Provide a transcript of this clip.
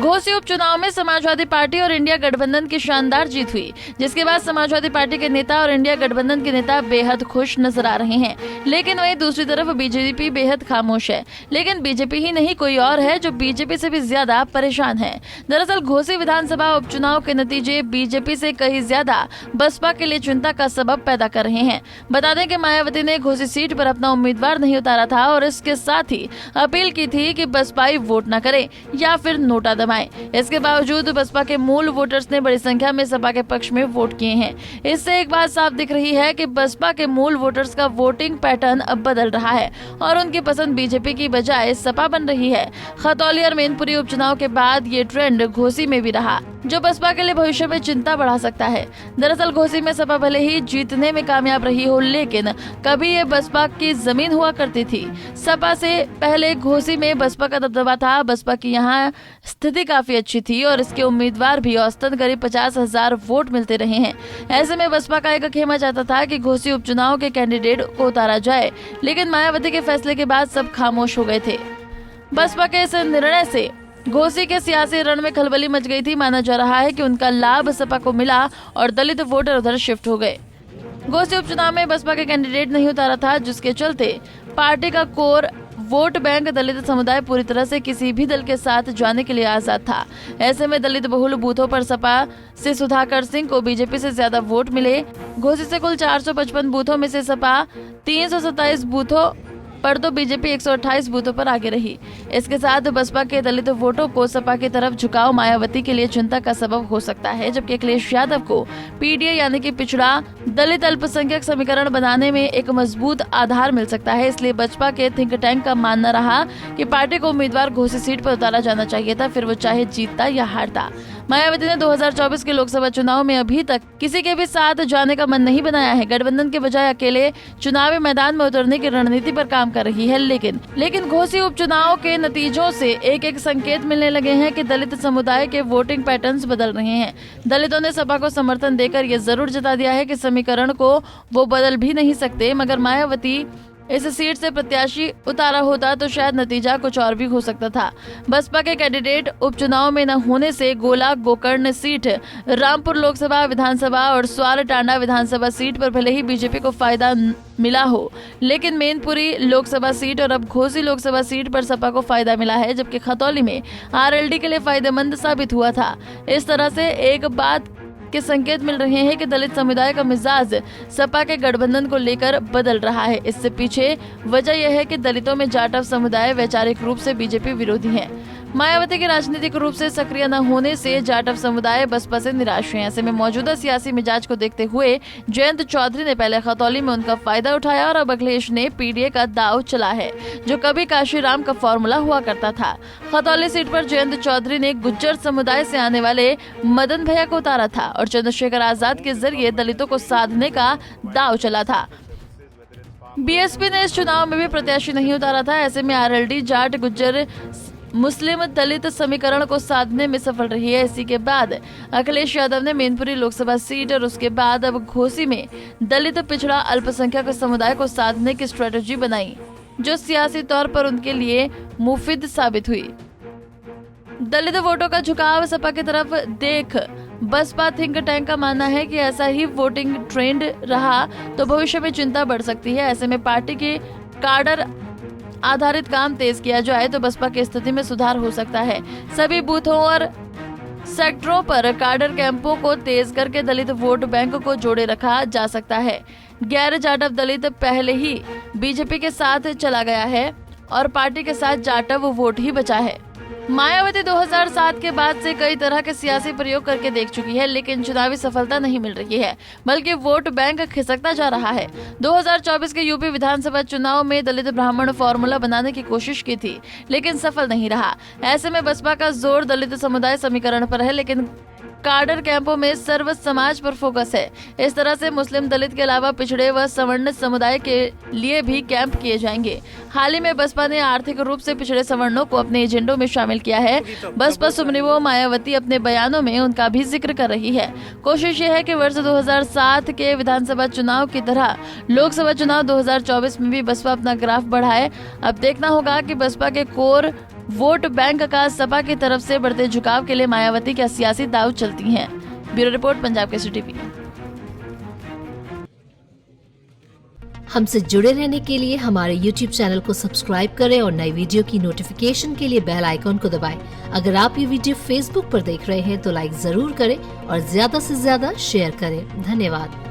घोसी उपचुनाव में समाजवादी पार्टी और इंडिया गठबंधन की शानदार जीत हुई, जिसके बाद समाजवादी पार्टी के नेता और इंडिया गठबंधन के नेता बेहद खुश नजर आ रहे हैं। लेकिन वहीं दूसरी तरफ बीजेपी बेहद खामोश है। लेकिन बीजेपी ही नहीं, कोई और है जो बीजेपी से भी ज्यादा परेशान है। दरअसल घोसी विधानसभा उपचुनाव के नतीजे बीजेपी से कहीं ज्यादा बसपा के लिए चिंता का सबब पैदा कर रहे हैं। बता दें कि मायावती ने घोसी सीट पर अपना उम्मीदवार नहीं उतारा था और इसके साथ ही अपील की थी कि बसपाई वोट न करे या फिर नोटा दबाएं। इसके बावजूद बसपा के मूल वोटर्स ने बड़ी संख्या में सपा के पक्ष में वोट किए हैं। इससे एक बात साफ दिख रही है कि बसपा के मूल वोटर्स का वोटिंग पैटर्न अब बदल रहा है और उनकी पसंद बीजेपी की बजाय सपा बन रही है। खतौली और मैनपुरी उपचुनाव के बाद ये ट्रेंड घोसी में भी रहा, जो बसपा के लिए भविष्य में चिंता बढ़ा सकता है। दरअसल घोसी में सपा भले ही जीतने में कामयाब रही हो, लेकिन कभी ये बसपा की जमीन हुआ करती थी। सपा से पहले घोसी में बसपा का दबदबा था। बसपा की यहाँ स्थिति काफी अच्छी थी और इसके उम्मीदवार भी औसतन करीब 50,000 वोट मिलते रहे हैं। ऐसे में बसपा का एक खेमा चाहता था कि घोसी उपचुनाव के कैंडिडेट को उतारा जाए, लेकिन मायावती के फैसले के बाद सब खामोश हो गए थे। बसपा के इस निर्णय से घोसी के सियासी रण में खलबली मच गई थी। माना जा रहा है कि उनका लाभ सपा को मिला और दलित वोटर उधर शिफ्ट हो गए। घोसी उपचुनाव में बसपा के कैंडिडेट नहीं उतारा था, जिसके चलते पार्टी का कोर वोट बैंक दलित समुदाय पूरी तरह से किसी भी दल के साथ जाने के लिए आजाद था। ऐसे में दलित बहुल बूथों पर सपा से सुधाकर सिंह को बीजेपी से ज्यादा वोट मिले। घोसी से कुल 455 बूथों में से सपा 327 बूथों पर तो बीजेपी 128 बूथों पर आगे रही। इसके साथ बसपा के दलित वोटों को सपा की तरफ झुकाव मायावती के लिए चिंता का सबब हो सकता है, जबकि अखिलेश यादव को पीडीए यानी कि पिछड़ा दलित अल्पसंख्यक समीकरण बनाने में एक मजबूत आधार मिल सकता है। इसलिए बसपा के थिंक टैंक का मानना रहा कि पार्टी को उम्मीदवार घोसी सीट पर उतारा जाना चाहिए था, फिर वो चाहे जीतता या हारता। मायावती ने 2024 के लोकसभा चुनाव में अभी तक किसी के भी साथ जाने का मन नहीं बनाया है। गठबंधन के बजाय अकेले चुनावी मैदान में उतरने की रणनीति पर काम कर रही है। लेकिन घोसी उपचुनाव के नतीजों से एक संकेत मिलने लगे हैं कि दलित समुदाय के वोटिंग पैटर्न्स बदल रहे हैं। दलितों ने सपा को समर्थन देकर ये जरूर जता दिया है कि समीकरण को वो बदल भी नहीं सकते, मगर मायावती इस सीट से प्रत्याशी उतारा होता तो शायद नतीजा कुछ और भी हो सकता था। बसपा के कैंडिडेट उपचुनाव में न होने से गोला गोकर्ण सीट, रामपुर लोकसभा विधानसभा और स्वार टांडा विधानसभा सीट पर भले ही बीजेपी को फायदा मिला हो, लेकिन मैनपुरी लोकसभा सीट और अब घोसी लोकसभा सीट पर सपा को फायदा मिला है, जबकि खतौली में आरएलडी के लिए फायदेमंद साबित हुआ था। इस तरह से एक बात के संकेत मिल रहे हैं कि दलित समुदाय का मिजाज सपा के गठबंधन को लेकर बदल रहा है। इससे पीछे वजह यह है कि दलितों में जाटव समुदाय वैचारिक रूप से बीजेपी विरोधी है। मायावती के राजनीतिक रूप से सक्रिय न होने से जाटव समुदाय बसपा से निराश है। ऐसे में मौजूदा सियासी मिजाज को देखते हुए जयंत चौधरी ने पहले खतौली में उनका फायदा उठाया और अब अखिलेश ने पीडीए का दाव चला है, जो कभी काशीराम का फॉर्मूला हुआ करता था। खतौली सीट पर जयंत चौधरी ने गुज्जर समुदाय से आने वाले मदन भैया को उतारा था और चंद्रशेखर आजाद के जरिए दलितों को साधने का दाव चला था। बीएसपी ने इस चुनाव में भी प्रत्याशी नहीं उतारा था। ऐसे में आरएलडी जाट गुज्जर मुस्लिम दलित समीकरण को साधने में सफल रही है। इसी के बाद अखिलेश यादव ने मैनपुरी लोकसभा सीट और उसके बाद अब घोसी में दलित पिछड़ा अल्पसंख्यक समुदाय को साधने की स्ट्रेटजी बनाई, जो सियासी तौर पर उनके लिए मुफीद साबित हुई। दलित वोटों का झुकाव सपा की तरफ देख बसपा थिंक टैंक का मानना है कि ऐसा ही वोटिंग ट्रेंड रहा तो भविष्य में चिंता बढ़ सकती है। ऐसे में पार्टी के कार्डर आधारित काम तेज किया जाए तो बसपा की स्थिति में सुधार हो सकता है। सभी बूथों और सेक्टरों पर कार्डर कैंपों को तेज करके दलित वोट बैंक को जोड़े रखा जा सकता है। गैर जाटव दलित पहले ही बीजेपी के साथ चला गया है और पार्टी के साथ जाटव वोट ही बचा है। मायावती 2007 के बाद से कई तरह के सियासी प्रयोग करके देख चुकी है, लेकिन चुनावी सफलता नहीं मिल रही है, बल्कि वोट बैंक खिसकता जा रहा है। 2024 के यूपी विधानसभा चुनाव में दलित ब्राह्मण फॉर्मूला बनाने की कोशिश की थी, लेकिन सफल नहीं रहा। ऐसे में बसपा का जोर दलित समुदाय समीकरण पर है, लेकिन कार्डर कैंपों में सर्व समाज पर फोकस है। इस तरह से मुस्लिम दलित के अलावा पिछड़े व सवर्ण समुदाय के लिए भी कैंप किए जाएंगे। हाल ही में बसपा ने आर्थिक रूप से पिछड़े सवर्णों को अपने एजेंडों में शामिल किया है। बसपा सुप्रीमो मायावती अपने बयानों में उनका भी जिक्र कर रही है। कोशिश ये है कि वर्ष 2007 के विधानसभा चुनाव की तरह लोकसभा चुनाव 2024 में भी बसपा अपना ग्राफ बढ़ाए। अब देखना होगा कि बसपा के कोर वोट बैंक का सपा की तरफ से बढ़ते झुकाव के लिए मायावती क्या सियासी दाव चलती हैं। Bureau report, Punjab Kesari TV. हमसे जुड़े रहने के लिए हमारे YouTube चैनल को सब्सक्राइब करें और नई वीडियो की नोटिफिकेशन के लिए बेल आइकॉन को दबाएं। अगर आप ये वीडियो Facebook पर देख रहे हैं तो लाइक जरूर करें और ज्यादा से ज्यादा शेयर करें। धन्यवाद।